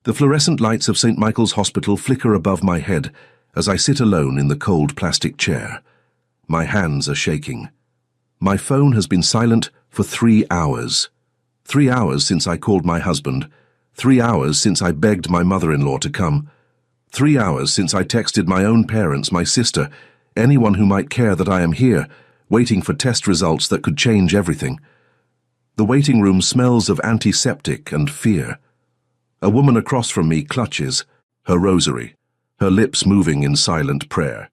The fluorescent lights of St. Michael's Hospital flicker above my head as I sit alone in the cold plastic chair. My hands are shaking. My phone has been silent for 3 hours. 3 hours since I called my husband. 3 hours since I begged my mother-in-law to come. 3 hours since I texted my own parents, my sister, anyone who might care that I am here, waiting for test results that could change everything. The waiting room smells of antiseptic and fear. A woman across from me clutches her rosary, her lips moving in silent prayer.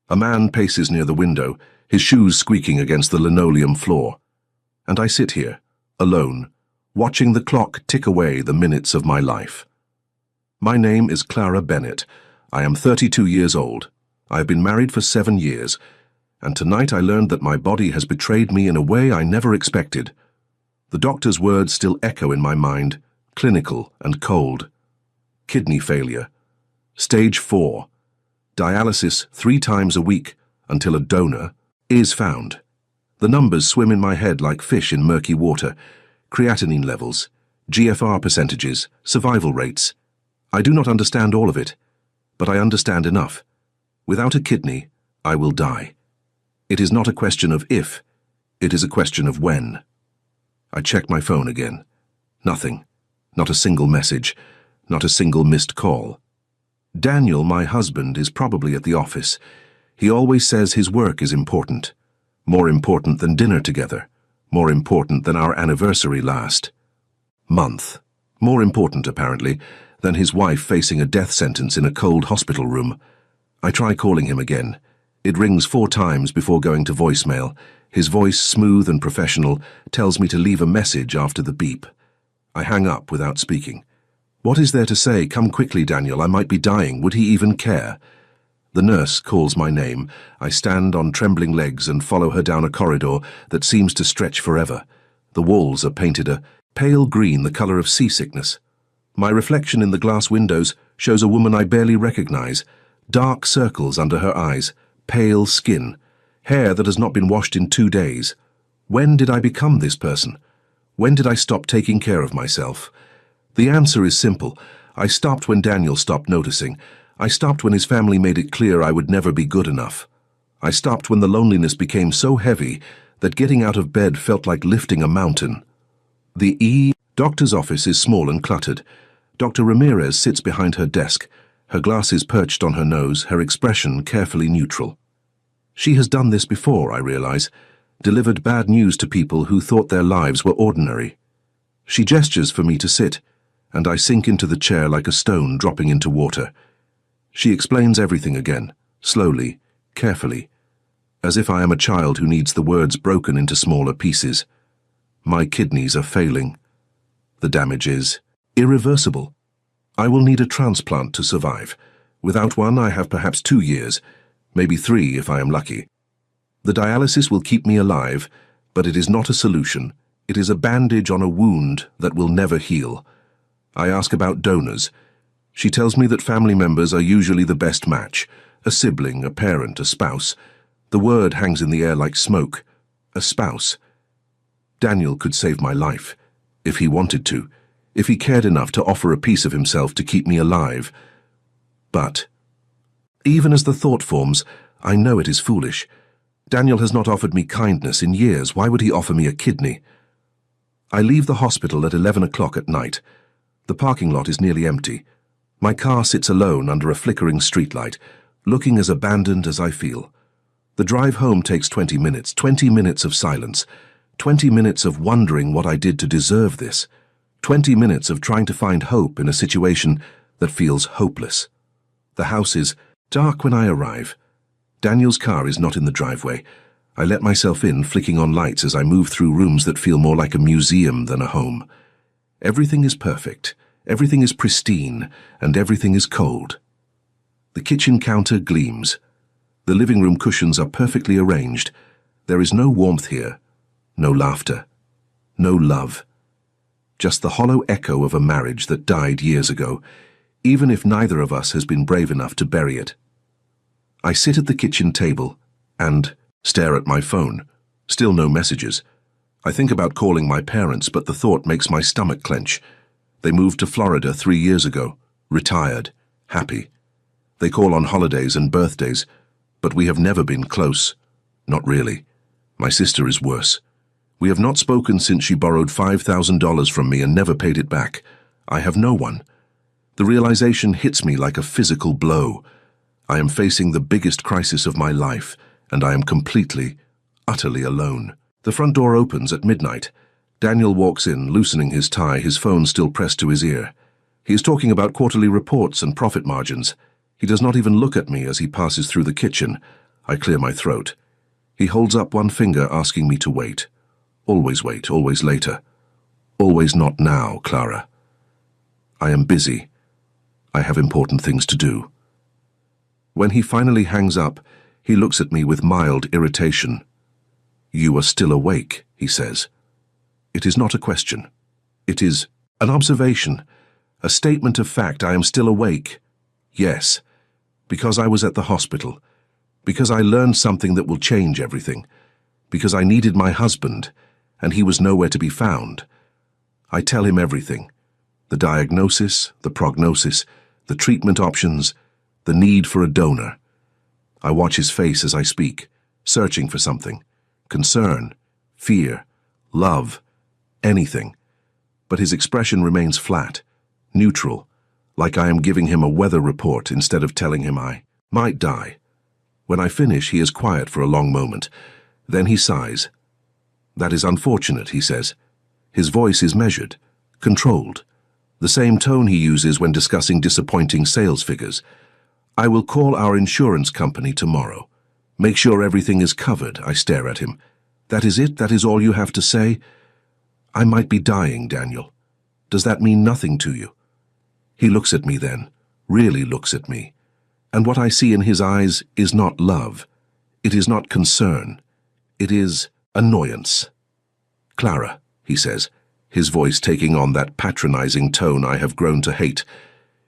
A man paces near the window, his shoes squeaking against the linoleum floor. And I sit here, alone, watching the clock tick away the minutes of my life. My name is Clara Bennett. I am 32 years old. I have been married for 7 years, and tonight I learned that my body has betrayed me in a way I never expected. The doctor's words still echo in my mind, clinical and cold. Kidney failure. Stage 4. Dialysis 3 times a week until a donor is found. The numbers swim in my head like fish in murky water. Creatinine levels, GFR percentages, survival rates. I do not understand all of it, but I understand enough. Without a kidney, I will die. It is not a question of if, it is a question of when. I check my phone again. Nothing. Not a single message. Not a single missed call. Daniel, my husband, is probably at the office. He always says his work is important. More important than dinner together. More important than our anniversary last month. More important, apparently, than his wife facing a death sentence in a cold hospital room. I try calling him again. It rings 4 times before going to voicemail. His voice, smooth and professional, tells me to leave a message after the beep. I hang up without speaking. What is there to say? Come quickly, Daniel. I might be dying. Would he even care? The nurse calls my name. I stand on trembling legs and follow her down a corridor that seems to stretch forever. The walls are painted a pale green, the color of seasickness. My reflection in the glass windows shows a woman I barely recognize. Dark circles under her eyes, pale skin, hair that has not been washed in 2 days. When did I become this person? When did I stop taking care of myself? The answer is simple. I stopped when Daniel stopped noticing. I stopped when his family made it clear I would never be good enough. I stopped when the loneliness became so heavy that getting out of bed felt like lifting a mountain. The doctor's office is small and cluttered. Dr. Ramirez sits behind her desk, her glasses perched on her nose, her expression carefully neutral. She has done this before, I realize, delivered bad news to people who thought their lives were ordinary. She gestures for me to sit, and I sink into the chair like a stone dropping into water. She explains everything again, slowly, carefully, as if I am a child who needs the words broken into smaller pieces. My kidneys are failing. The damage is irreversible. I will need a transplant to survive. Without one, I have perhaps 2 years, maybe 3 if I am lucky. The dialysis will keep me alive, but it is not a solution. It is a bandage on a wound that will never heal. I ask about donors. She tells me that family members are usually the best match. A sibling, a parent, a spouse. The word hangs in the air like smoke. A spouse. Daniel could save my life, if he wanted to, if he cared enough to offer a piece of himself to keep me alive. But, even as the thought forms, I know it is foolish. Daniel has not offered me kindness in years. Why would he offer me a kidney? I leave the hospital at 11 o'clock at night. The parking lot is nearly empty. My car sits alone under a flickering streetlight, looking as abandoned as I feel. The drive home takes 20 minutes, 20 minutes of silence, 20 minutes of wondering what I did to deserve this, 20 minutes of trying to find hope in a situation that feels hopeless. The house is dark when I arrive. Daniel's car is not in the driveway. I let myself in, flicking on lights as I move through rooms that feel more like a museum than a home. Everything is perfect, everything is pristine, and everything is cold. The kitchen counter gleams. The living room cushions are perfectly arranged. There is no warmth here, no laughter, no love. Just the hollow echo of a marriage that died years ago, even if neither of us has been brave enough to bury it. I sit at the kitchen table and stare at my phone. Still no messages. I think about calling my parents, but the thought makes my stomach clench. They moved to Florida 3 years ago, retired, happy. They call on holidays and birthdays, but we have never been close. Not really. My sister is worse. We have not spoken since she borrowed $5,000 from me and never paid it back. I have no one. The realization hits me like a physical blow. I am facing the biggest crisis of my life, and I am completely, utterly alone. The front door opens at midnight. Daniel walks in, loosening his tie, his phone still pressed to his ear. He is talking about quarterly reports and profit margins. He does not even look at me as he passes through the kitchen. I clear my throat. He holds up one finger, asking me to wait. Always wait, always later. Always not now, Clara. I am busy. I have important things to do. When he finally hangs up, he looks at me with mild irritation. You are still awake, he says. It is not a question. It is an observation, a statement of fact. I am still awake. Yes, because I was at the hospital, because I learned something that will change everything, because I needed my husband, and he was nowhere to be found. I tell him everything, the diagnosis, the prognosis, the treatment options, the need for a donor. I watch his face as I speak, searching for something, concern, fear, love, anything. But his expression remains flat, neutral, like I am giving him a weather report instead of telling him I might die. When I finish, he is quiet for a long moment. Then he sighs. That is unfortunate, he says. His voice is measured, controlled, the same tone he uses when discussing disappointing sales figures. I will call our insurance company tomorrow. Make sure everything is covered. I stare at him. That is it? That is all you have to say? I might be dying, Daniel. Does that mean nothing to you? He looks at me then, really looks at me. And what I see in his eyes is not love. It is not concern. It is annoyance. Clara, he says, his voice taking on that patronizing tone I have grown to hate.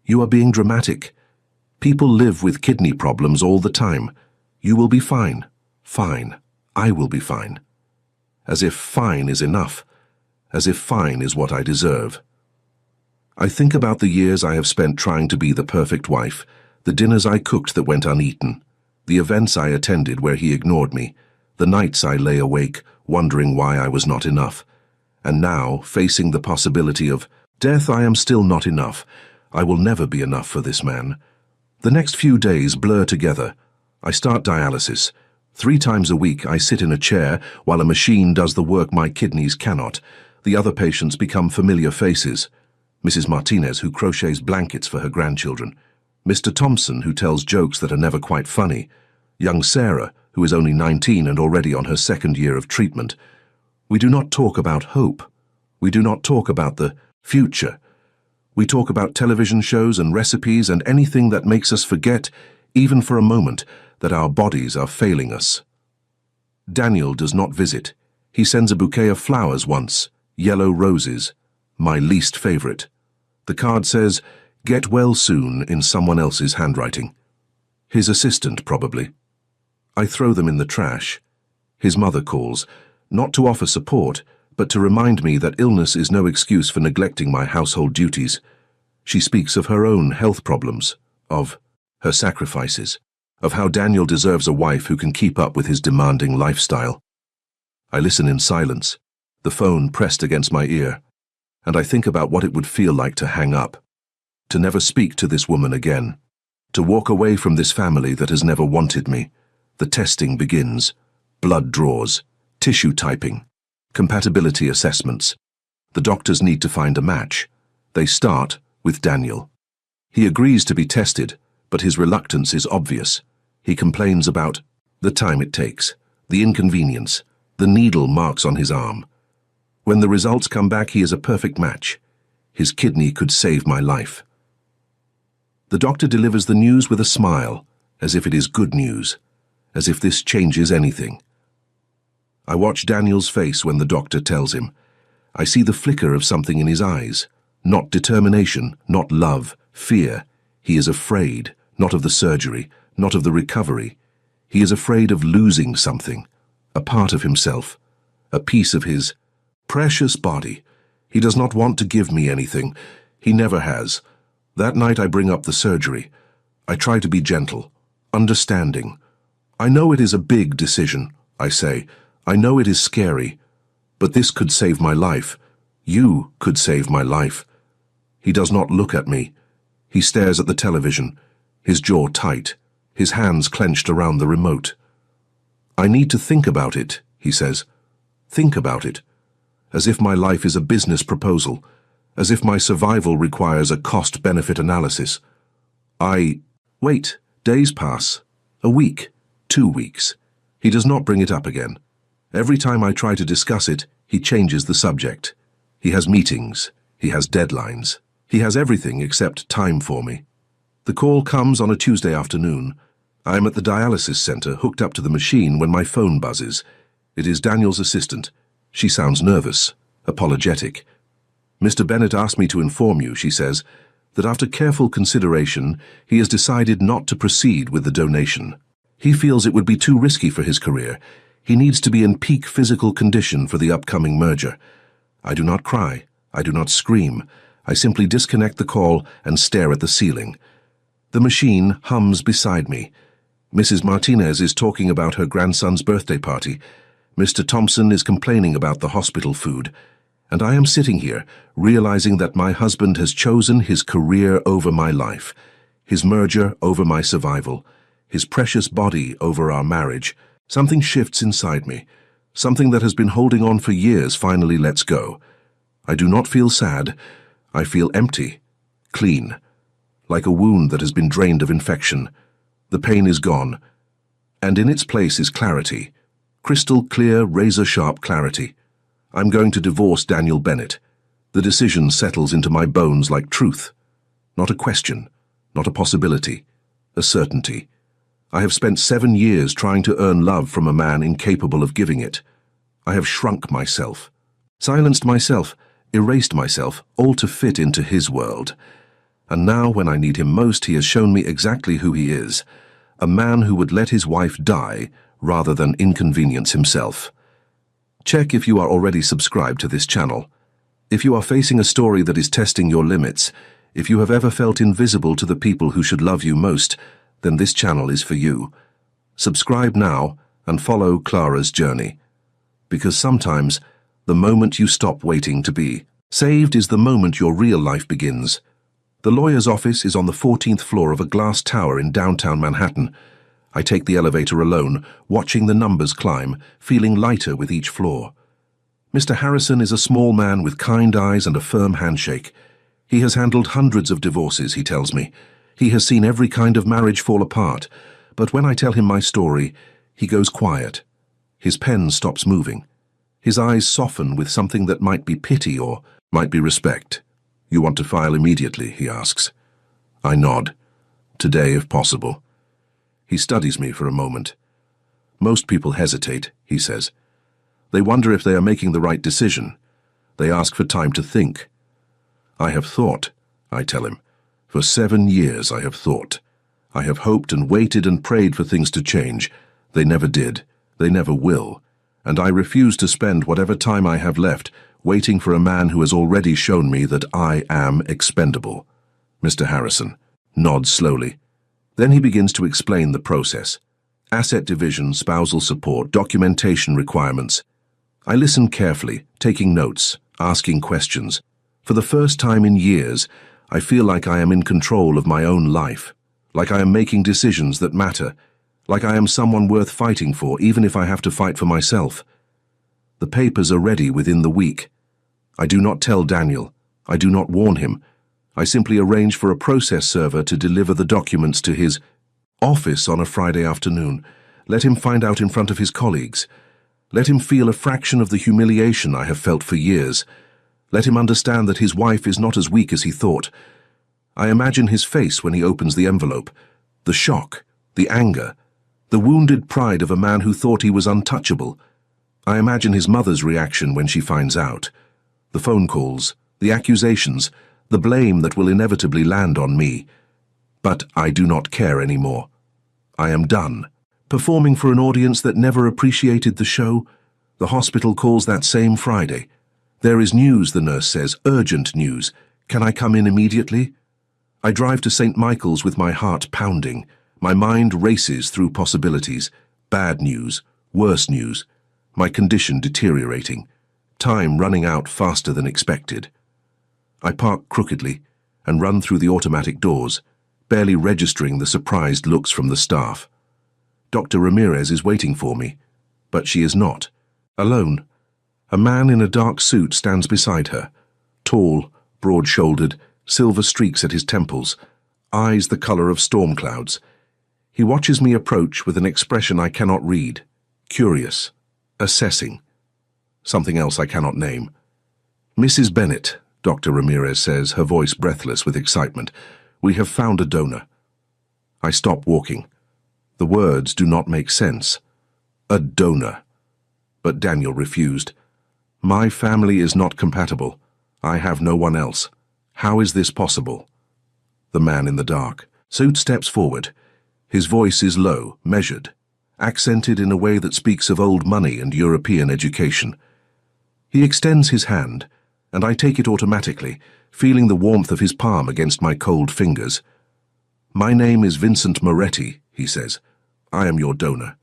You are being dramatic. People live with kidney problems all the time. You will be fine. Fine. I will be fine. As if fine is enough. As if fine is what I deserve. I think about the years I have spent trying to be the perfect wife, the dinners I cooked that went uneaten, the events I attended where he ignored me, the nights I lay awake, wondering why I was not enough. And now, facing the possibility of death, I am still not enough. I will never be enough for this man. The next few days blur together. I start dialysis. 3 times a week I sit in a chair while a machine does the work my kidneys cannot. The other patients become familiar faces. Mrs. Martinez, who crochets blankets for her grandchildren. Mr. Thompson, who tells jokes that are never quite funny. Young Sarah, who is only 19 and already on her 2nd year of treatment. We do not talk about hope. We do not talk about the future. We talk about television shows and recipes and anything that makes us forget, even for a moment, that our bodies are failing us. Daniel does not visit. He sends a bouquet of flowers once, yellow roses, my least favorite. The card says, "Get well soon," in someone else's handwriting. His assistant, probably. I throw them in the trash. His mother calls, not to offer support, but to remind me that illness is no excuse for neglecting my household duties. She speaks of her own health problems, of her sacrifices, of how Daniel deserves a wife who can keep up with his demanding lifestyle. I listen in silence, the phone pressed against my ear, and I think about what it would feel like to hang up, to never speak to this woman again, to walk away from this family that has never wanted me. The testing begins, blood draws, tissue typing, compatibility assessments. The doctors need to find a match. They start with Daniel. He agrees to be tested, but his reluctance is obvious. He complains about the time it takes, the inconvenience, the needle marks on his arm. When the results come back, he is a perfect match. His kidney could save my life. The doctor delivers the news with a smile, as if it is good news, as if this changes anything. I watch Daniel's face when the doctor tells him. I see the flicker of something in his eyes, not determination, not love, fear. He is afraid, not of the surgery, not of the recovery. He is afraid of losing something, a part of himself, a piece of his precious body. He does not want to give me anything. He never has. That night I bring up the surgery. I try to be gentle, understanding. I know it is a big decision, I say. I know it is scary. But this could save my life. You could save my life. He does not look at me. He stares at the television, his jaw tight, his hands clenched around the remote. I need to think about it, he says. Think about it. As if my life is a business proposal. As if my survival requires a cost-benefit analysis. Wait, days pass. A week, 2 weeks. He does not bring it up again. Every time I try to discuss it, he changes the subject. He has meetings. He has deadlines. He has everything except time for me. The call comes on a Tuesday afternoon. I am at the dialysis center, hooked up to the machine, when my phone buzzes. It is Daniel's assistant. She sounds nervous, apologetic. Mr. Bennett asked me to inform you, she says, that after careful consideration, he has decided not to proceed with the donation. He feels it would be too risky for his career. He needs to be in peak physical condition for the upcoming merger. I do not cry. I do not scream. I simply disconnect the call and stare at the ceiling. The machine hums beside me. Mrs. Martinez is talking about her grandson's birthday party. Mr. Thompson is complaining about the hospital food. And I am sitting here, realizing that my husband has chosen his career over my life, his merger over my survival, his precious body over our marriage. Something shifts inside me. Something that has been holding on for years finally lets go. I do not feel sad. I feel empty, clean, like a wound that has been drained of infection. The pain is gone, and in its place is clarity, crystal clear, razor-sharp clarity. I'm going to divorce Daniel Bennett. The decision settles into my bones like truth. Not a question, not a possibility, a certainty. I have spent 7 years trying to earn love from a man incapable of giving it. I have shrunk myself, silenced myself, erased myself, all to fit into his world. And now, when I need him most, he has shown me exactly who he is. A man who would let his wife die rather than inconvenience himself. Check if you are already subscribed to this channel. If you are facing a story that is testing your limits, if you have ever felt invisible to the people who should love you most, then this channel is for you. Subscribe now and follow Clara's journey. Because sometimes, the moment you stop waiting to be saved is the moment your real life begins. The lawyer's office is on the 14th floor of a glass tower in downtown Manhattan. I take the elevator alone, watching the numbers climb, feeling lighter with each floor. Mr. Harrison is a small man with kind eyes and a firm handshake. He has handled hundreds of divorces, he tells me. He has seen every kind of marriage fall apart. But when I tell him my story, he goes quiet. His pen stops moving. His eyes soften with something that might be pity or might be respect. You want to file immediately, he asks. I nod. Today, if possible. He studies me for a moment. Most people hesitate, he says. They wonder if they are making the right decision. They ask for time to think. I have thought, I tell him. For 7 years I have thought. I have hoped and waited and prayed for things to change. They never did. They never will. And I refuse to spend whatever time I have left waiting for a man who has already shown me that I am expendable. Mr. Harrison nods slowly. Then he begins to explain the process. Asset division, spousal support, documentation requirements. I listen carefully, taking notes, asking questions. For the first time in years, I feel like I am in control of my own life, like I am making decisions that matter, like I am someone worth fighting for, even if I have to fight for myself. The papers are ready within the week. I do not tell Daniel. I do not warn him. I simply arrange for a process server to deliver the documents to his office on a Friday afternoon. Let him find out in front of his colleagues. Let him feel a fraction of the humiliation I have felt for years. Let him understand that his wife is not as weak as he thought. I imagine his face when he opens the envelope. The shock, the anger, the wounded pride of a man who thought he was untouchable. I imagine his mother's reaction when she finds out. The phone calls, the accusations, the blame that will inevitably land on me. But I do not care anymore. I am done. Performing for an audience that never appreciated the show, the hospital calls that same Friday. There is news, the nurse says, urgent news. Can I come in immediately? I drive to St. Michael's with my heart pounding. My mind races through possibilities. Bad news, worse news, my condition deteriorating, time running out faster than expected. I park crookedly and run through the automatic doors, barely registering the surprised looks from the staff. Dr. Ramirez is waiting for me, but she is not. Alone. A man in a dark suit stands beside her, tall, broad-shouldered, silver streaks at his temples, eyes the color of storm clouds. He watches me approach with an expression I cannot read, curious, assessing. Something else I cannot name. "Mrs. Bennett," Dr. Ramirez says, her voice breathless with excitement, "we have found a donor." I stop walking. The words do not make sense. A donor. But Daniel refused. "My family is not compatible. I have no one else. How is this possible?" The man in the dark suit steps forward. His voice is low, measured, accented in a way that speaks of old money and European education. He extends his hand, and I take it automatically, feeling the warmth of his palm against my cold fingers. "My name is Vincent Moretti," he says. "I am your donor."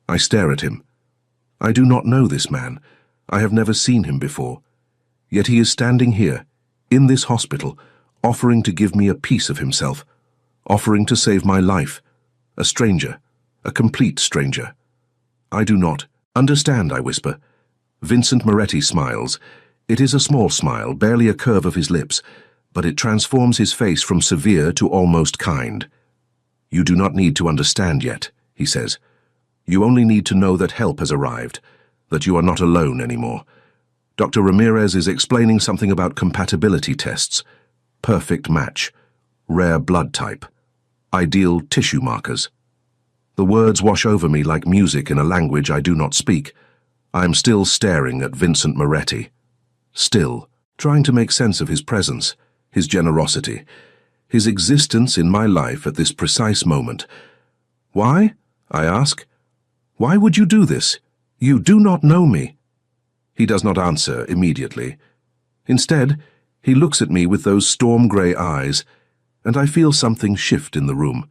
I stare at him. I do not know this man. I have never seen him before. Yet he is standing here, in this hospital, offering to give me a piece of himself, offering to save my life. A stranger, a complete stranger. I do not understand, I whisper. Vincent Moretti smiles. It is a small smile, barely a curve of his lips, but it transforms his face from severe to almost kind. "You do not need to understand yet," he says. "You only need to know that help has arrived, that you are not alone anymore. Dr. Ramirez is explaining something about compatibility tests. Perfect match. Rare blood type. Ideal tissue markers." The words wash over me like music in a language I do not speak. I am still staring at Vincent Moretti. Still, trying to make sense of his presence, his generosity, his existence in my life at this precise moment. "Why?" I ask. "Why would you do this? You do not know me." He does not answer immediately. Instead, he looks at me with those storm-grey eyes, and I feel something shift in the room.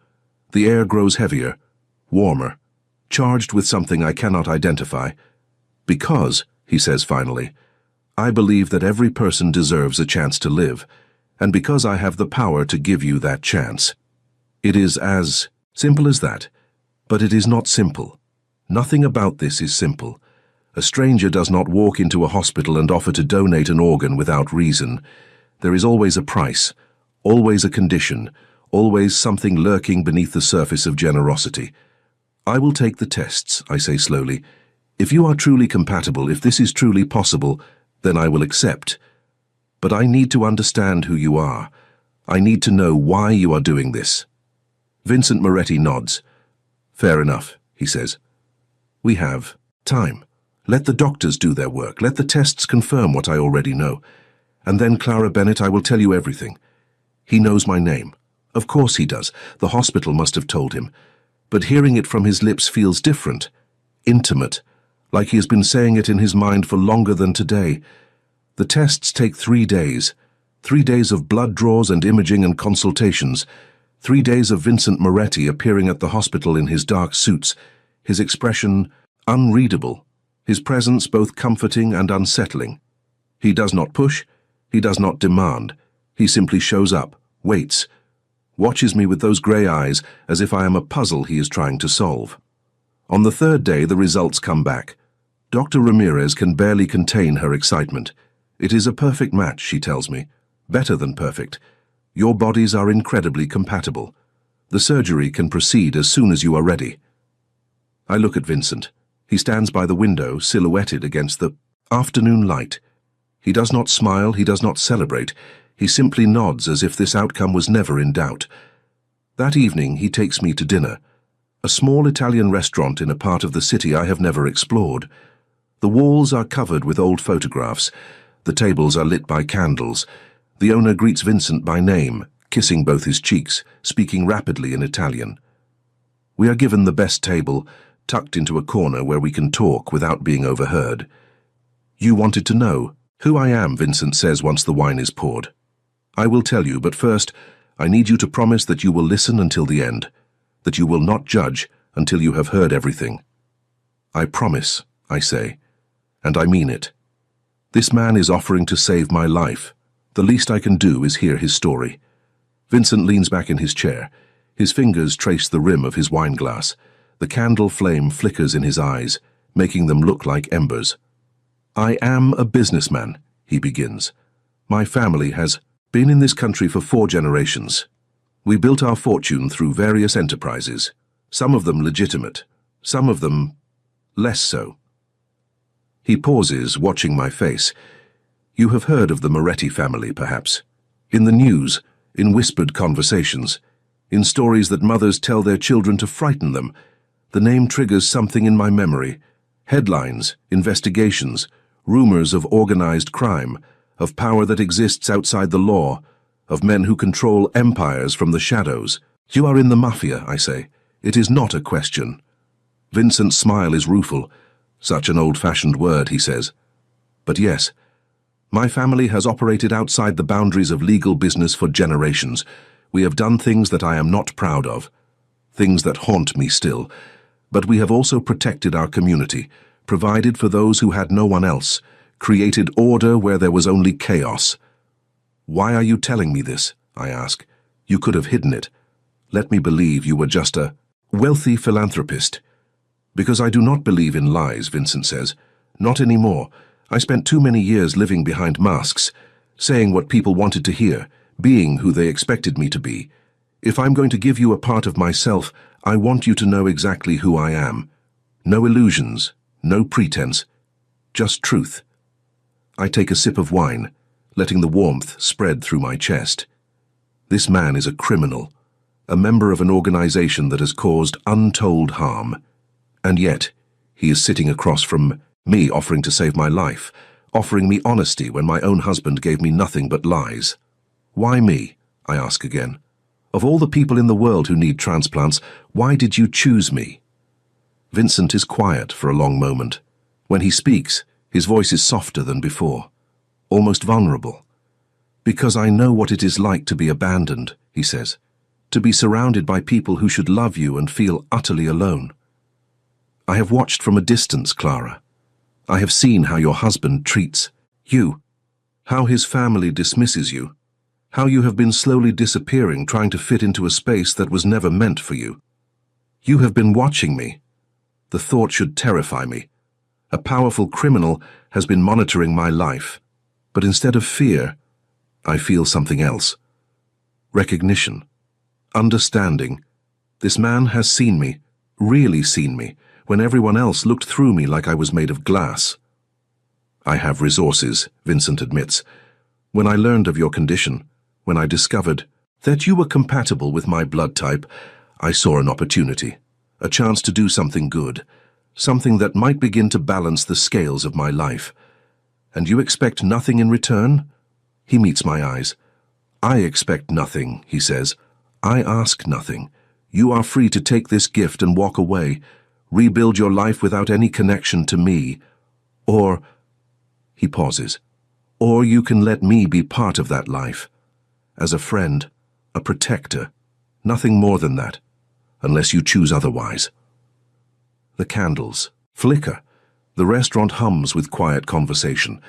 The air grows heavier, warmer, charged with something I cannot identify. "Because," he says finally, "I believe that every person deserves a chance to live, and because I have the power to give you that chance." It is as simple as that, but it is not simple. Nothing about this is simple. A stranger does not walk into a hospital and offer to donate an organ without reason. There is always a price, always a condition, always something lurking beneath the surface of generosity. "I will take the tests," I say slowly. "If you are truly compatible, if this is truly possible, then I will accept. But I need to understand who you are. I need to know why you are doing this." Vincent Moretti nods. "Fair enough," he says. "We have time. Let the doctors do their work. Let the tests confirm what I already know. And then, Clara Bennett, I will tell you everything." He knows my name. Of course he does. The hospital must have told him. But hearing it from his lips feels different, intimate, like he has been saying it in his mind for longer than today. The tests take 3 days. 3 days of blood draws and imaging and consultations. 3 days of Vincent Moretti appearing at the hospital in his dark suits, his expression unreadable, his presence both comforting and unsettling. He does not push, he does not demand. He simply shows up, waits, watches me with those grey eyes as if I am a puzzle he is trying to solve. On the 3rd day, the results come back. Dr. Ramirez can barely contain her excitement. "It is a perfect match," she tells me. "Better than perfect. Your bodies are incredibly compatible. The surgery can proceed as soon as you are ready." I look at Vincent. He stands by the window, silhouetted against the afternoon light. He does not smile, he does not celebrate. He simply nods as if this outcome was never in doubt. That evening, he takes me to dinner. A small Italian restaurant in a part of the city I have never explored. The walls are covered with old photographs. The tables are lit by candles. The owner greets Vincent by name, kissing both his cheeks, speaking rapidly in Italian. We are given the best table, tucked into a corner where we can talk without being overheard. "You wanted to know who I am," Vincent says once the wine is poured. I will tell you, but first, I need you to promise that you will listen until the end, that you will not judge until you have heard everything. I promise, I say, and I mean it. This man is offering to save my life. The least I can do is hear his story. Vincent leans back in his chair. His fingers trace the rim of his wine glass. The candle flame flickers in his eyes, making them look like embers. I am a businessman, he begins. My family has been in this country for 4 generations. We built our fortune through various enterprises, some of them legitimate, some of them less so. He pauses, watching my face. You have heard of the Moretti family, perhaps. In the news, in whispered conversations, in stories that mothers tell their children to frighten them. The name triggers something in my memory. Headlines, investigations, rumors of organized crime, of power that exists outside the law, of men who control empires from the shadows. You are in the Mafia, I say. It is not a question. Vincent's smile is rueful. Such an old-fashioned word, he says. But yes, my family has operated outside the boundaries of legal business for generations. We have done things that I am not proud of, things that haunt me still, but we have also protected our community, provided for those who had no one else, created order where there was only chaos. Why are you telling me this? I ask. You could have hidden it. Let me believe you were just a wealthy philanthropist. Because I do not believe in lies, Vincent says. Not anymore. I spent too many years living behind masks, saying what people wanted to hear, being who they expected me to be. If I'm going to give you a part of myself, I want you to know exactly who I am. No illusions, no pretense, just truth. I take a sip of wine, letting the warmth spread through my chest. This man is a criminal, a member of an organization that has caused untold harm. And yet, he is sitting across from me, offering to save my life, offering me honesty when my own husband gave me nothing but lies. Why me? I ask again. Of all the people in the world who need transplants, why did you choose me? Vincent is quiet for a long moment. When he speaks, his voice is softer than before, almost vulnerable. Because I know what it is like to be abandoned, he says, to be surrounded by people who should love you and feel utterly alone. I have watched from a distance, Clara. I have seen how your husband treats you, how his family dismisses you, how you have been slowly disappearing, trying to fit into a space that was never meant for you. You have been watching me. The thought should terrify me. A powerful criminal has been monitoring my life, but instead of fear, I feel something else. Recognition. Understanding. This man has seen me, really seen me, when everyone else looked through me like I was made of glass. I have resources, Vincent admits. When I learned of your condition, when I discovered that you were compatible with my blood type, I saw an opportunity, a chance to do something good, something that might begin to balance the scales of my life. And you expect nothing in return? He meets my eyes. I expect nothing, he says. I ask nothing. You are free to take this gift and walk away, rebuild your life without any connection to me. Or, he pauses, or you can let me be part of that life. As a friend, a protector, nothing more than that, unless you choose otherwise. The candles flicker. The restaurant hums with quiet conversation,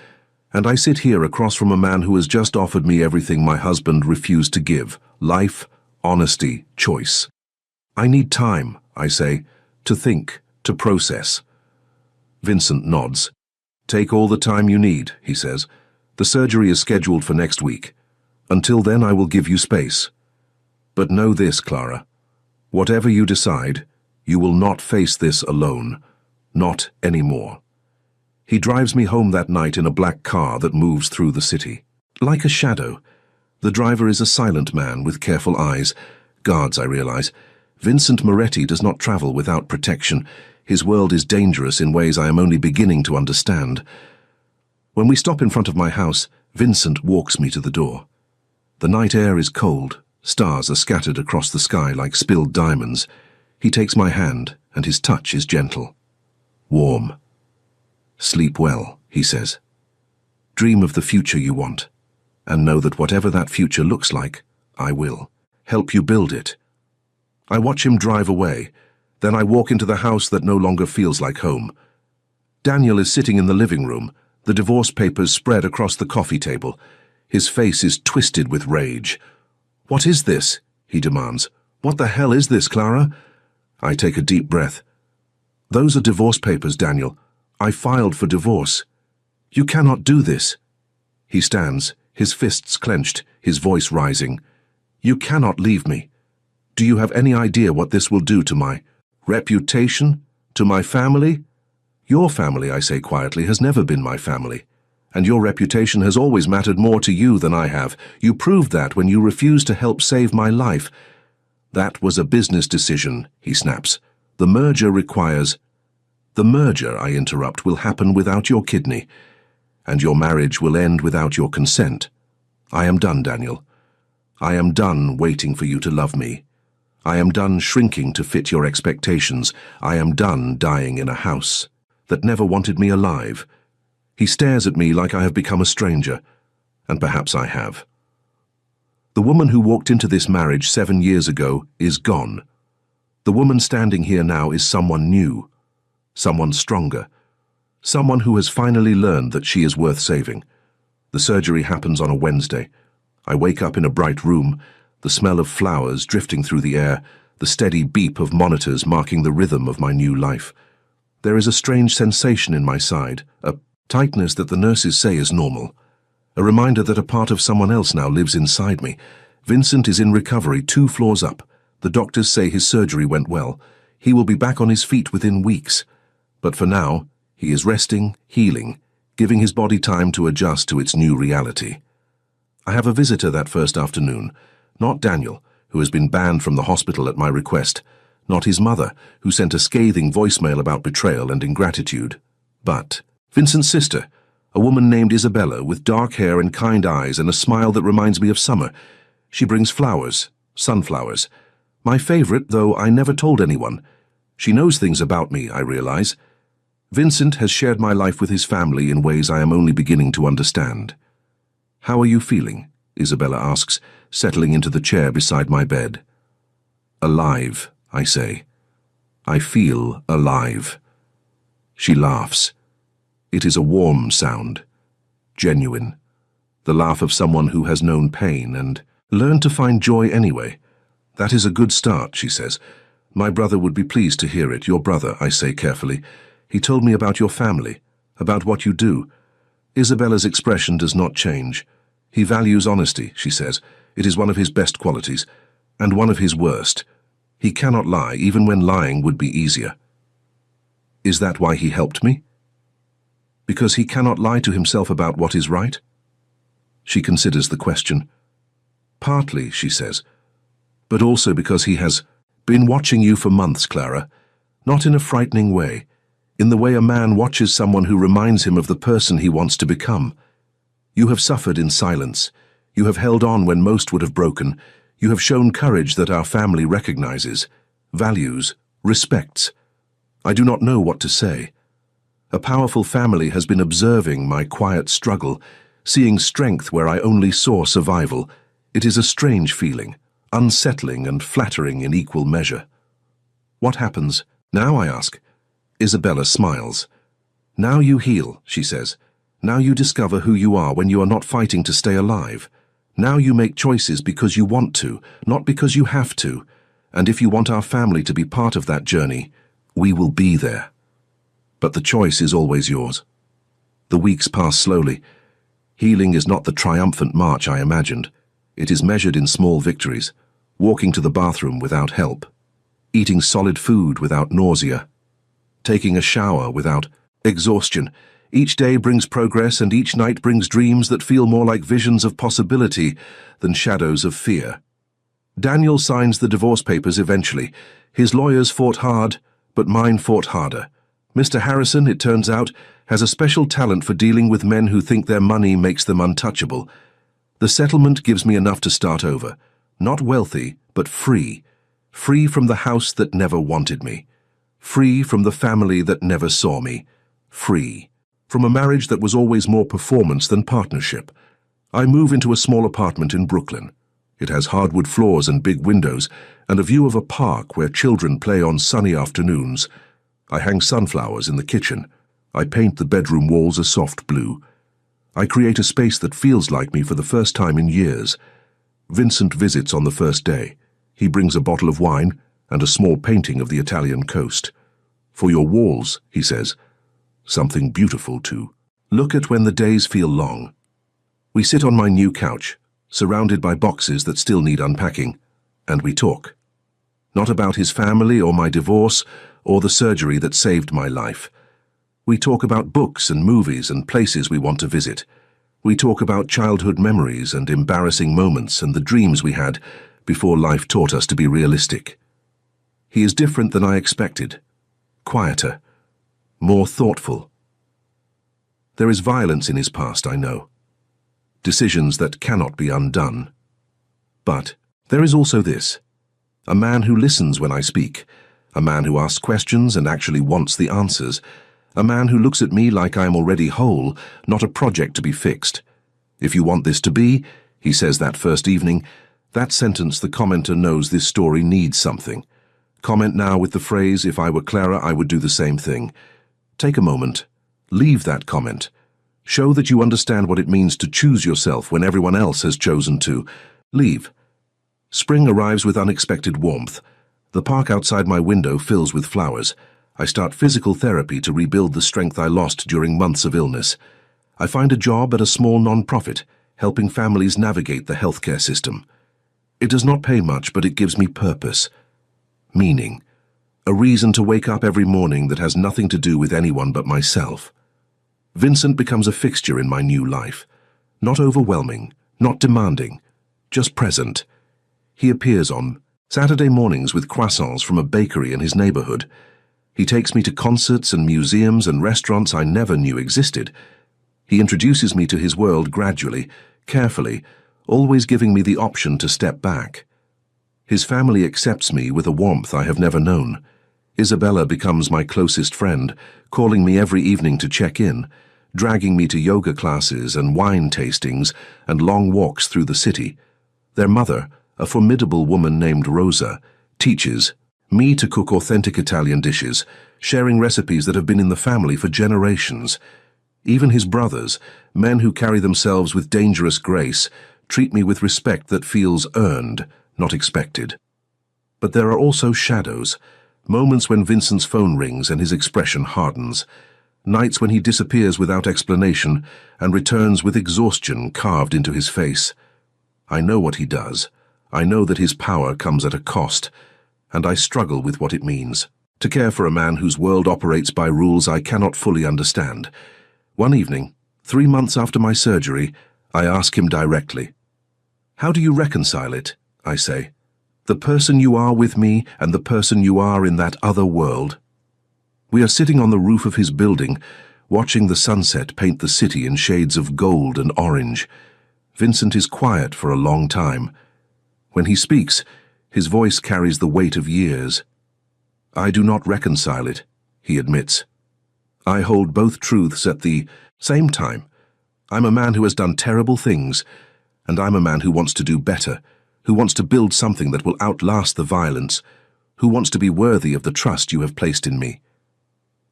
and I sit here across from a man who has just offered me everything my husband refused to give: life, honesty, choice. I need time, I say, to think, to process. Vincent nods. Take all the time you need, he says. The surgery is scheduled for next week. Until then, I will give you space. But know this, Clara. Whatever you decide, you will not face this alone. Not anymore. He drives me home that night in a black car that moves through the city. Like a shadow. The driver is a silent man with careful eyes. Guards, I realize. Vincent Moretti does not travel without protection. His world is dangerous in ways I am only beginning to understand. When we stop in front of my house, Vincent walks me to the door. The night air is cold. Stars are scattered across the sky like spilled diamonds. He takes my hand, and his touch is gentle. Warm. Sleep well, he says. Dream of the future you want. and know that whatever that future looks like, I will help you build it. I watch him drive away. Then I walk into the house that no longer feels like home. Daniel is sitting in the living room, the divorce papers spread across the coffee table. His face is twisted with rage. "What is this?" he demands. "What the hell is this, Clara?" I take a deep breath. "Those are divorce papers, Daniel. I filed for divorce. You cannot do this." He stands, his fists clenched, his voice rising. "You cannot leave me. Do you have any idea what this will do to my reputation? To my family?" "Your family," I say quietly, "has never been my family. And your reputation has always mattered more to you than I have. You proved that when you refused to help save my life." "That was a business decision," he snaps. "The merger requires—" "The merger," I interrupt, "will happen without your kidney. And your marriage will end without your consent. I am done, Daniel. I am done waiting for you to love me. I am done shrinking to fit your expectations. I am done dying in a house that never wanted me alive." He stares at me like I have become a stranger, and perhaps I have. The woman who walked into this marriage 7 years ago is gone. The woman standing here now is someone new, someone stronger, someone who has finally learned that she is worth saving. The surgery happens on a Wednesday. I wake up in a bright room, the smell of flowers drifting through the air, the steady beep of monitors marking the rhythm of my new life. There is a strange sensation in my side, a tightness that the nurses say is normal. A reminder that a part of someone else now lives inside me. Vincent is in recovery 2 floors up. The doctors say his surgery went well. He will be back on his feet within weeks. But for now, he is resting, healing, giving his body time to adjust to its new reality. I have a visitor that first afternoon. Not Daniel, who has been banned from the hospital at my request. Not his mother, who sent a scathing voicemail about betrayal and ingratitude. But Vincent's sister, a woman named Isabella with dark hair and kind eyes and a smile that reminds me of summer. She brings flowers, sunflowers. My favorite, though I never told anyone. She knows things about me, I realize. Vincent has shared my life with his family in ways I am only beginning to understand. "How are you feeling?" Isabella asks, settling into the chair beside my bed. "Alive," I say. "I feel alive." She laughs. It is a warm sound, genuine, the laugh of someone who has known pain and learned to find joy anyway. "That is a good start," she says. "My brother would be pleased to hear it." "Your brother," I say carefully. "He told me about your family, about what you do." Isabella's expression does not change. "He values honesty," she says. "It is one of his best qualities, and one of his worst. He cannot lie, even when lying would be easier." "Is that why he helped me? Because he cannot lie to himself about what is right?" She considers the question. "Partly," she says, "but also because he has been watching you for months, Clara. Not in a frightening way, in the way a man watches someone who reminds him of the person he wants to become. You have suffered in silence. You have held on when most would have broken. You have shown courage that our family recognizes, values, respects. I do not know what to say. A powerful family has been observing my quiet struggle, seeing strength where I only saw survival. It is a strange feeling, unsettling and flattering in equal measure." "What happens now?" I ask. Isabella smiles. "Now you heal," she says. "Now you discover who you are when you are not fighting to stay alive. Now you make choices because you want to, not because you have to. And if you want our family to be part of that journey, we will be there. But the choice is always yours." The weeks pass slowly. Healing is not the triumphant march I imagined. It is measured in small victories. Walking to the bathroom without help. Eating solid food without nausea. Taking a shower without exhaustion. Each day brings progress, and each night brings dreams that feel more like visions of possibility than shadows of fear. Daniel signs the divorce papers eventually. His lawyers fought hard, but mine fought harder. Mr. Harrison, it turns out, has a special talent for dealing with men who think their money makes them untouchable. The settlement gives me enough to start over. Not wealthy, but free. Free from the house that never wanted me. Free from the family that never saw me. Free from a marriage that was always more performance than partnership. I move into a small apartment in Brooklyn. It has hardwood floors and big windows, and a view of a park where children play on sunny afternoons. I hang sunflowers in the kitchen. I paint the bedroom walls a soft blue. I create a space that feels like me for the first time in years. Vincent visits on the first day. He brings a bottle of wine and a small painting of the Italian coast. "For your walls," he says. "Something beautiful, too. Look at when the days feel long." We sit on my new couch, surrounded by boxes that still need unpacking, and we talk. Not about his family or my divorce or the surgery that saved my life. We talk about books and movies and places we want to visit. We talk about childhood memories and embarrassing moments and the dreams we had before life taught us to be realistic. He is different than I expected. Quieter. More thoughtful. There is violence in his past, I know. Decisions that cannot be undone. But there is also this. A man who listens when I speak. A man who asks questions and actually wants the answers. A man who looks at me like I am already whole, not a project to be fixed. "If you want this to be," he says that first evening, that sentence the commenter knows this story needs something. Comment now with the phrase, "If I were Clara, I would do the same thing." Take a moment. Leave that comment. Show that you understand what it means to choose yourself when everyone else has chosen to. Leave. Spring arrives with unexpected warmth. The park outside my window fills with flowers. I start physical therapy to rebuild the strength I lost during months of illness. I find a job at a small non-profit, helping families navigate the healthcare system. It does not pay much, but it gives me purpose. Meaning. A reason to wake up every morning that has nothing to do with anyone but myself. Vincent becomes a fixture in my new life. Not overwhelming, not demanding, just present. He appears on Saturday mornings with croissants from a bakery in his neighborhood. He takes me to concerts and museums and restaurants I never knew existed. He introduces me to his world gradually, carefully, always giving me the option to step back. His family accepts me with a warmth I have never known. Isabella becomes my closest friend, calling me every evening to check in, dragging me to yoga classes and wine tastings and long walks through the city. Their mother, a formidable woman named Rosa, teaches me to cook authentic Italian dishes, sharing recipes that have been in the family for generations. Even his brothers, men who carry themselves with dangerous grace, treat me with respect that feels earned, not expected. But there are also shadows, moments when Vincent's phone rings and his expression hardens, nights when he disappears without explanation and returns with exhaustion carved into his face. I know what he does. I know that his power comes at a cost, and I struggle with what it means to care for a man whose world operates by rules I cannot fully understand. One evening, 3 months after my surgery, I ask him directly. "How do you reconcile it?" I say. "The person you are with me and the person you are in that other world." We are sitting on the roof of his building, watching the sunset paint the city in shades of gold and orange. Vincent is quiet for a long time. When he speaks, his voice carries the weight of years. "I do not reconcile it," he admits. "I hold both truths at the same time. I'm a man who has done terrible things, and I'm a man who wants to do better, who wants to build something that will outlast the violence, who wants to be worthy of the trust you have placed in me."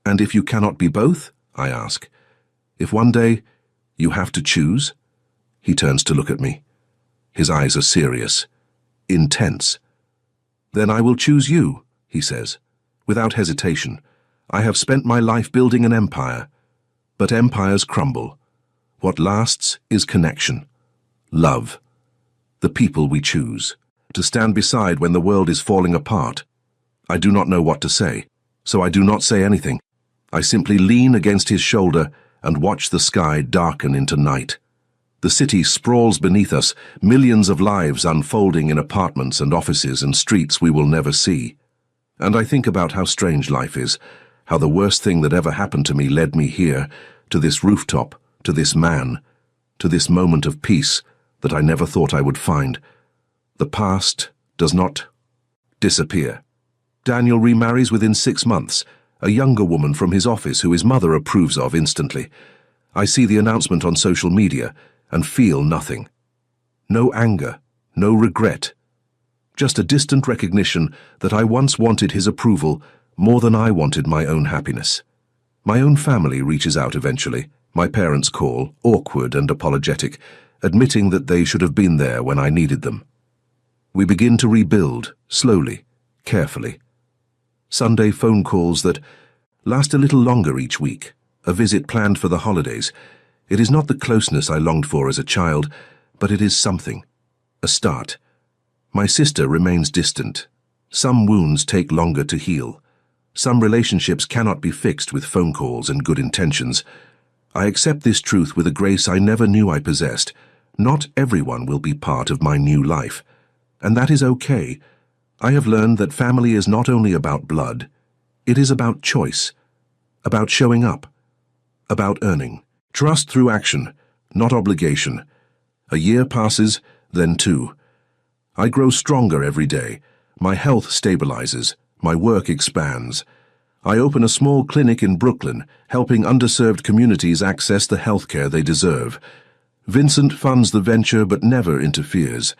"And if you cannot be both?" I ask. "If one day you have to choose?" He turns to look at me. His eyes are serious, intense. "Then I will choose you," he says, without hesitation. "I have spent my life building an empire, but empires crumble. What lasts is connection, love, the people we choose, to stand beside when the world is falling apart." I do not know what to say, so I do not say anything. I simply lean against his shoulder and watch the sky darken into night. The city sprawls beneath us, millions of lives unfolding in apartments and offices and streets we will never see. And I think about how strange life is, how the worst thing that ever happened to me led me here, to this rooftop, to this man, to this moment of peace that I never thought I would find. The past does not disappear. Daniel remarries within 6 months, a younger woman from his office who his mother approves of instantly. I see the announcement on social media, and feel nothing. No anger, no regret. Just a distant recognition that I once wanted his approval more than I wanted my own happiness. My own family reaches out eventually. My parents call, awkward and apologetic, admitting that they should have been there when I needed them. We begin to rebuild, slowly, carefully. Sunday phone calls that last a little longer each week, a visit planned for the holidays. It is not the closeness I longed for as a child, but it is something, a start. My sister remains distant. Some wounds take longer to heal. Some relationships cannot be fixed with phone calls and good intentions. I accept this truth with a grace I never knew I possessed. Not everyone will be part of my new life. And that is okay. I have learned that family is not only about blood. It is about choice, about showing up, about earning. Trust through action, not obligation. A year passes, then two. I grow stronger every day. My health stabilizes. My work expands. I open a small clinic in Brooklyn, helping underserved communities access the healthcare they deserve. Vincent funds the venture but never interferes.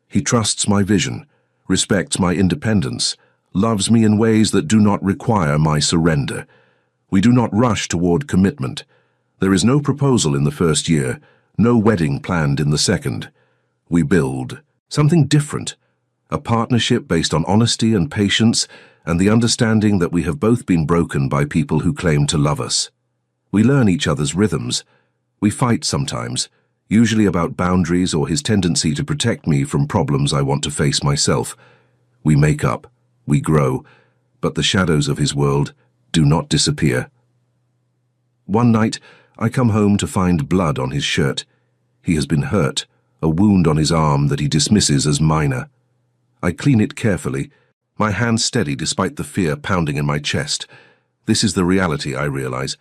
He trusts my vision, respects my independence, loves me in ways that do not require my surrender. We do not rush toward commitment. There is no proposal in the first year, no wedding planned in the second. We build something different, a partnership based on honesty and patience and the understanding that we have both been broken by people who claim to love us. We learn each other's rhythms. We fight sometimes, usually about boundaries or his tendency to protect me from problems I want to face myself. We make up, we grow, but the shadows of his world do not disappear. One night, I come home to find blood on his shirt. He has been hurt, a wound on his arm that he dismisses as minor. I clean it carefully, my hands steady despite the fear pounding in my chest. This is the reality, I realize.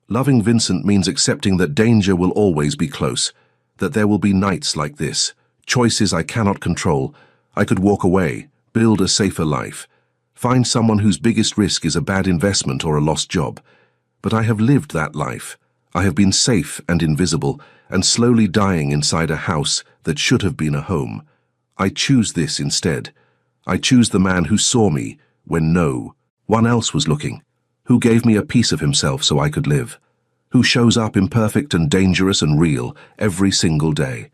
Loving Vincent means accepting that danger will always be close, that there will be nights like this, choices I cannot control. I could walk away, build a safer life, find someone whose biggest risk is a bad investment or a lost job. But I have lived that life. I have been safe and invisible, and slowly dying inside a house that should have been a home. I choose this instead. I choose the man who saw me when no one else was looking, who gave me a piece of himself so I could live, who shows up imperfect and dangerous and real every single day.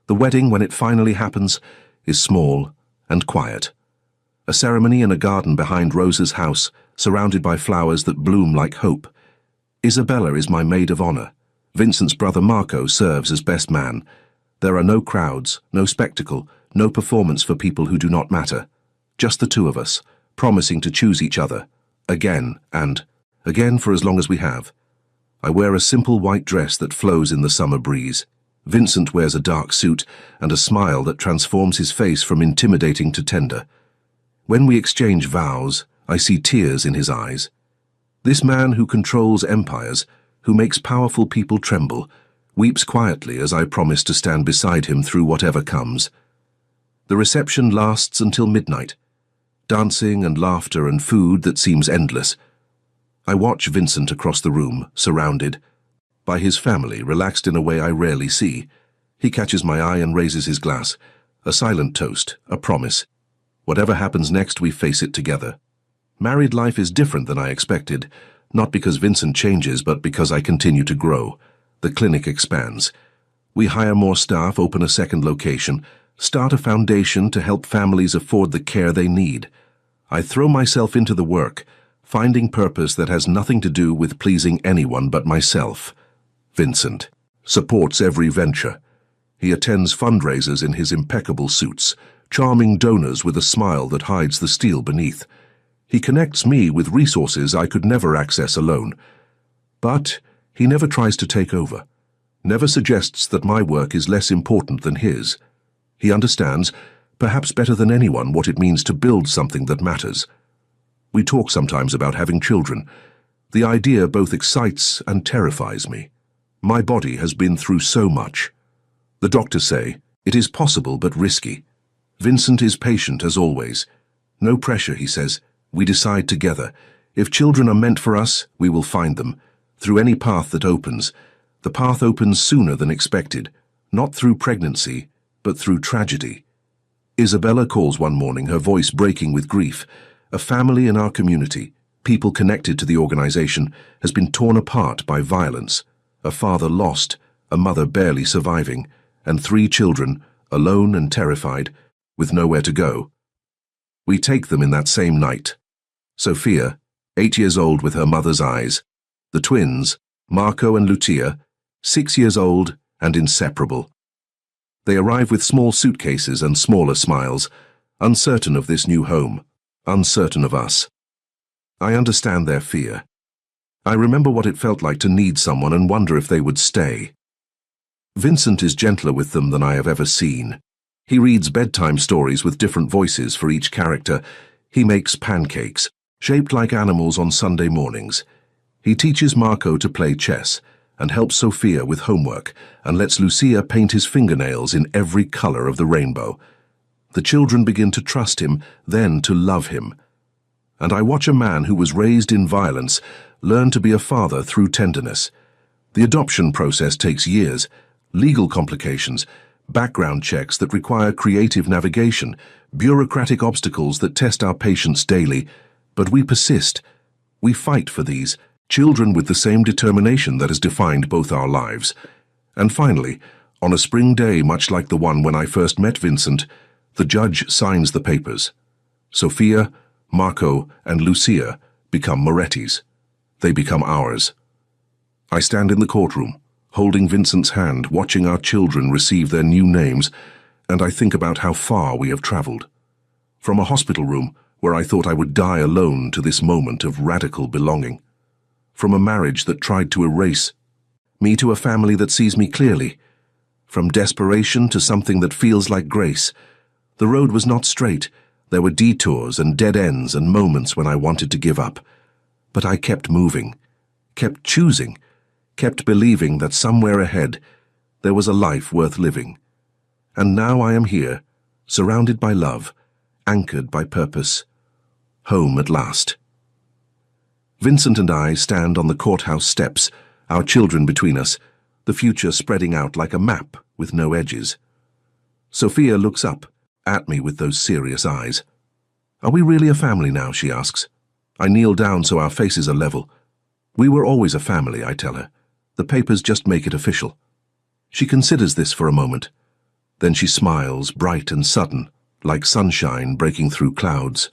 The wedding, when it finally happens, is small and quiet. A ceremony in a garden behind Rosa's house, surrounded by flowers that bloom like hope. Isabella is my maid of honor. Vincent's brother Marco serves as best man. There are no crowds, no spectacle, no performance for people who do not matter. Just the two of us, promising to choose each other, again and again for as long as we have. I wear a simple white dress that flows in the summer breeze. Vincent wears a dark suit and a smile that transforms his face from intimidating to tender. When we exchange vows, I see tears in his eyes. This man who controls empires, who makes powerful people tremble, weeps quietly as I promise to stand beside him through whatever comes. The reception lasts until midnight. Dancing and laughter and food that seems endless. I watch Vincent across the room, surrounded by his family, relaxed in a way I rarely see. He catches my eye and raises his glass. A silent toast, a promise. Whatever happens next, we face it together. Married life is different than I expected, not because Vincent changes, but because I continue to grow. The clinic expands. We hire more staff, open a second location, start a foundation to help families afford the care they need. I throw myself into the work, finding purpose that has nothing to do with pleasing anyone but myself. Vincent supports every venture. He attends fundraisers in his impeccable suits, charming donors with a smile that hides the steel beneath. He connects me with resources I could never access alone. But he never tries to take over, never suggests that my work is less important than his. He understands, perhaps better than anyone, what it means to build something that matters. We talk sometimes about having children. The idea both excites and terrifies me. My body has been through so much. The doctors say it is possible but risky. Vincent is patient as always. No pressure, he says. We decide together. If children are meant for us, we will find them. Through any path that opens. The path opens sooner than expected. not through pregnancy, but through tragedy. Isabella calls one morning, her voice breaking with grief. A family in our community, people connected to the organization, has been torn apart by violence. A father lost, a mother barely surviving, and 3 children, alone and terrified, with nowhere to go. We take them in that same night. Sophia, 8 years old with her mother's eyes. The twins, Marco and Lucia, 6 years old and inseparable. They arrive with small suitcases and smaller smiles, uncertain of this new home, uncertain of us. I understand their fear. I remember what it felt like to need someone and wonder if they would stay. Vincent is gentler with them than I have ever seen. He reads bedtime stories with different voices for each character. He makes pancakes, shaped like animals on Sunday mornings. He teaches Marco to play chess and helps Sophia with homework and lets Lucia paint his fingernails in every color of the rainbow. The children begin to trust him, then to love him. And I watch a man who was raised in violence learn to be a father through tenderness. The adoption process takes years, legal complications, background checks that require creative navigation, bureaucratic obstacles that test our patience daily. But we persist. We fight for these children with the same determination that has defined both our lives. And finally, on a spring day much like the one when I first met Vincent, the judge signs the papers. Sophia, Marco, and Lucia become Moretti's. They become ours. I stand in the courtroom, holding Vincent's hand, watching our children receive their new names, and I think about how far we have traveled. From a hospital room where I thought I would die alone to this moment of radical belonging. From a marriage that tried to erase me to a family that sees me clearly. From desperation to something that feels like grace. The road was not straight. There were detours and dead ends and moments when I wanted to give up. But I kept moving, kept choosing, kept believing that somewhere ahead there was a life worth living. And now I am here, surrounded by love, anchored by purpose, home at last. Vincent and I stand on the courthouse steps, our children between us, the future spreading out like a map with no edges. Sophia looks up at me with those serious eyes. "Are we really a family now?" she asks. I kneel down so our faces are level. "We were always a family," I tell her. "The papers just make it official." She considers this for a moment. Then she smiles, bright and sudden, like sunshine breaking through clouds.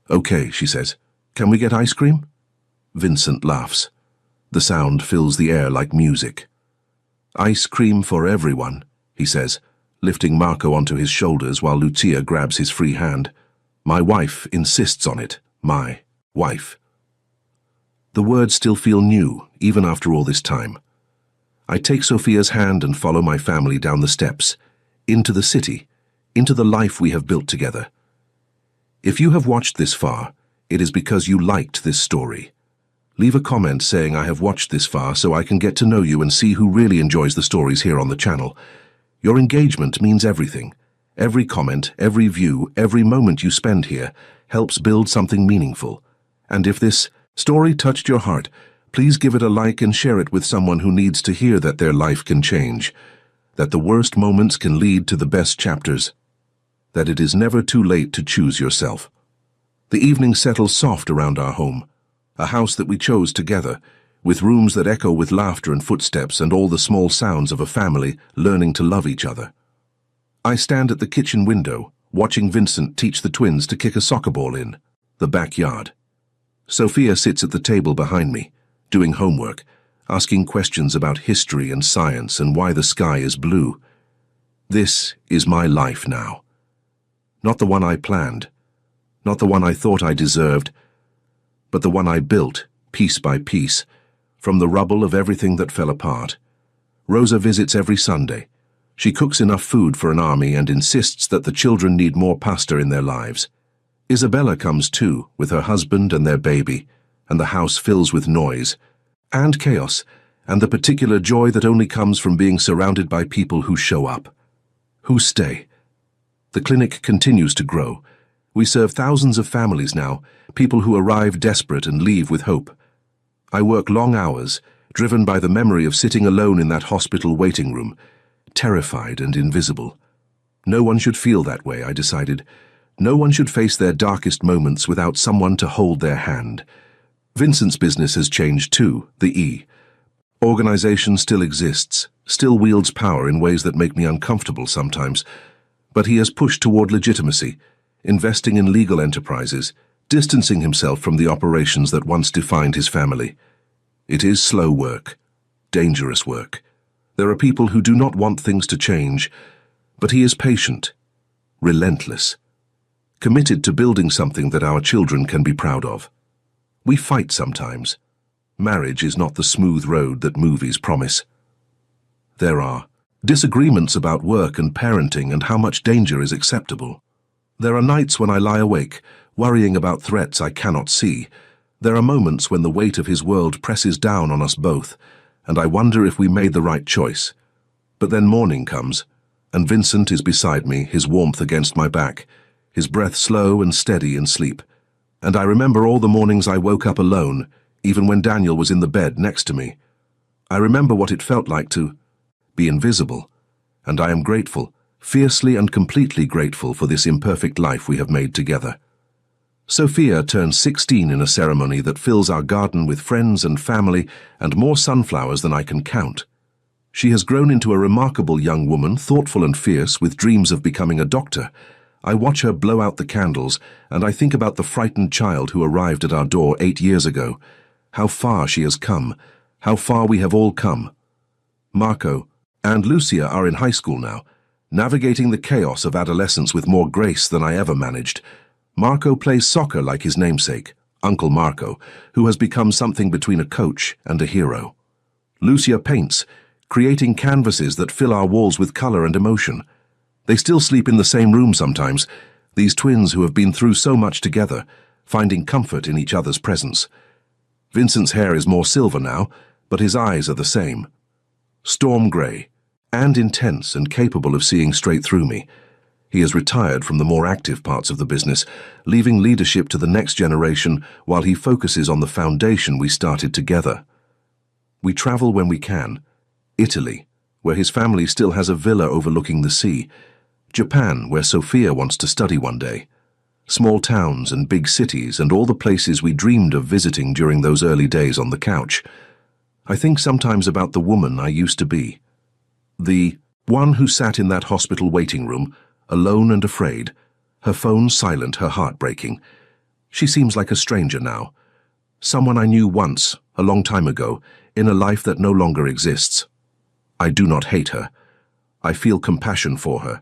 "Okay," she says. "Can we get ice cream?" Vincent laughs. The sound fills the air like music. "Ice cream for everyone," he says, lifting Marco onto his shoulders while Lucia grabs his free hand. "My wife insists on it. My wife." The words still feel new, even after all this time. I take Sophia's hand and follow my family down the steps, into the city, into the life we have built together. If you have watched this far, it is because you liked this story. Leave a comment saying I have watched this far so I can get to know you and see who really enjoys the stories here on the channel. Your engagement means everything. Every comment, every view, every moment you spend here helps build something meaningful. And if this story touched your heart, please give it a like and share it with someone who needs to hear that their life can change, that the worst moments can lead to the best chapters, that it is never too late to choose yourself. The evening settles soft around our home, a house that we chose together, with rooms that echo with laughter and footsteps and all the small sounds of a family learning to love each other. I stand at the kitchen window, watching Vincent teach the twins to kick a soccer ball in the backyard. Sophia sits at the table behind me, doing homework, asking questions about history and science and why the sky is blue. This is my life now. Not the one I planned, not the one I thought I deserved, but the one I built, piece by piece, from the rubble of everything that fell apart. Rosa visits every Sunday. She cooks enough food for an army and insists that the children need more pasta in their lives. Isabella comes too, with her husband and their baby, and the house fills with noise, and chaos, and the particular joy that only comes from being surrounded by people who show up, who stay. The clinic continues to grow. We serve thousands of families now, people who arrive desperate and leave with hope. I work long hours, driven by the memory of sitting alone in that hospital waiting room, terrified and invisible. No one should feel that way, I decided. No one should face their darkest moments without someone to hold their hand. Vincent's business has changed too, the E. Organization still exists, still wields power in ways that make me uncomfortable sometimes, but he has pushed toward legitimacy, investing in legal enterprises, distancing himself from the operations that once defined his family. It is slow work, dangerous work. There are people who do not want things to change, but he is patient, relentless, committed to building something that our children can be proud of. We fight sometimes. Marriage is not the smooth road that movies promise. There are disagreements about work and parenting and how much danger is acceptable. There are nights when I lie awake, worrying about threats I cannot see. There are moments when the weight of his world presses down on us both, and I wonder if we made the right choice. But then morning comes, and Vincent is beside me, his warmth against my back, his breath slow and steady in sleep. And I remember all the mornings I woke up alone, even when Daniel was in the bed next to me. I remember what it felt like to be invisible, and I am grateful, fiercely and completely grateful for this imperfect life we have made together. Sophia turns 16 in a ceremony that fills our garden with friends and family and more sunflowers than I can count. She has grown into a remarkable young woman, thoughtful and fierce, with dreams of becoming a doctor. I watch her blow out the candles, and I think about the frightened child who arrived at our door 8 years ago. How far she has come, how far we have all come. Marco and Lucia are in high school now, navigating the chaos of adolescence with more grace than I ever managed. Marco plays soccer like his namesake, Uncle Marco, who has become something between a coach and a hero. Lucia paints, creating canvases that fill our walls with color and emotion. They still sleep in the same room sometimes, these twins who have been through so much together, finding comfort in each other's presence. Vincent's hair is more silver now, but his eyes are the same. Storm grey, and intense and capable of seeing straight through me. He has retired from the more active parts of the business, leaving leadership to the next generation while he focuses on the foundation we started together. We travel when we can. Italy, where his family still has a villa overlooking the sea. Japan, where Sophia wants to study one day. Small towns and big cities and all the places we dreamed of visiting during those early days on the couch. I think sometimes about the woman I used to be. The one who sat in that hospital waiting room, alone and afraid, her phone silent, her heart breaking. She seems like a stranger now. Someone I knew once, a long time ago, in a life that no longer exists. I do not hate her. I feel compassion for her.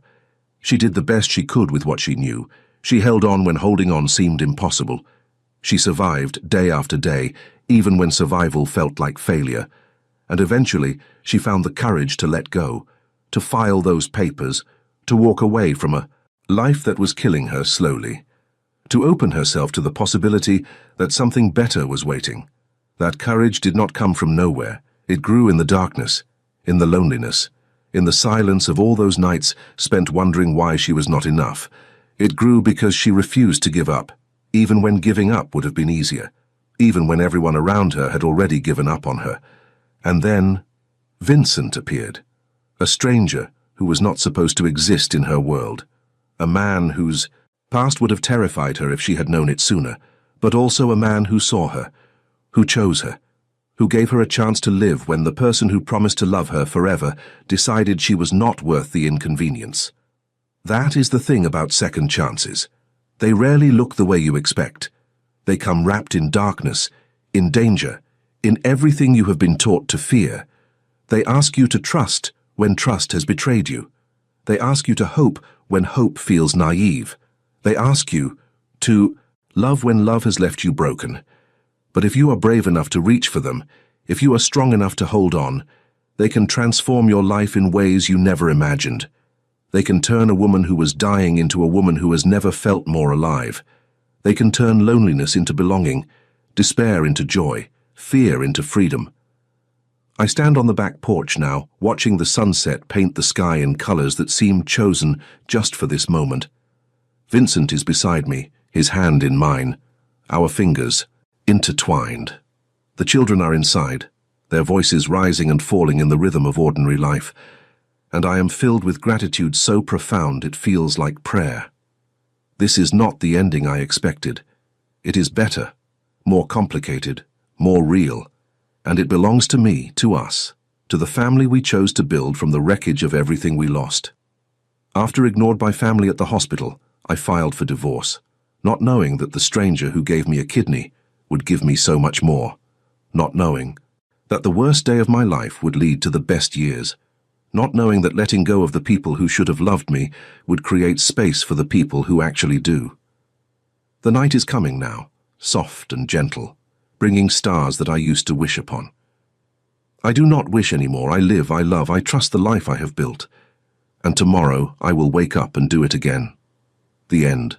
She did the best she could with what she knew. She held on when holding on seemed impossible. She survived day after day, even when survival felt like failure. And eventually, she found the courage to let go, to file those papers, to walk away from a life that was killing her slowly, to open herself to the possibility that something better was waiting. That courage did not come from nowhere. It grew in the darkness, in the loneliness, in the silence of all those nights spent wondering why she was not enough. It grew because she refused to give up, even when giving up would have been easier, even when everyone around her had already given up on her. And then Vincent appeared, a stranger who was not supposed to exist in her world, a man whose past would have terrified her if she had known it sooner, but also a man who saw her, who chose her, who gave her a chance to live when the person who promised to love her forever decided she was not worth the inconvenience. That is the thing about second chances. They rarely look the way you expect. They come wrapped in darkness, in danger, in everything you have been taught to fear. They ask you to trust when trust has betrayed you. They ask you to hope when hope feels naive. They ask you to love when love has left you broken. But if you are brave enough to reach for them, if you are strong enough to hold on, they can transform your life in ways you never imagined. They can turn a woman who was dying into a woman who has never felt more alive. They can turn loneliness into belonging, despair into joy, fear into freedom. I stand on the back porch now, watching the sunset paint the sky in colors that seem chosen just for this moment. Vincent is beside me, his hand in mine, our fingers intertwined. The children are inside, their voices rising and falling in the rhythm of ordinary life. and I am filled with gratitude so profound it feels like prayer. This is not the ending I expected. It is better, more complicated, more real, and it belongs to me, to us, to the family we chose to build from the wreckage of everything we lost. After ignored by family at the hospital, I filed for divorce, not knowing that the stranger who gave me a kidney would give me so much more, not knowing that the worst day of my life would lead to the best years, not knowing that letting go of the people who should have loved me would create space for the people who actually do. The night is coming now, soft and gentle, bringing stars that I used to wish upon. I do not wish anymore. I live, I love, I trust the life I have built. And tomorrow I will wake up and do it again. The end.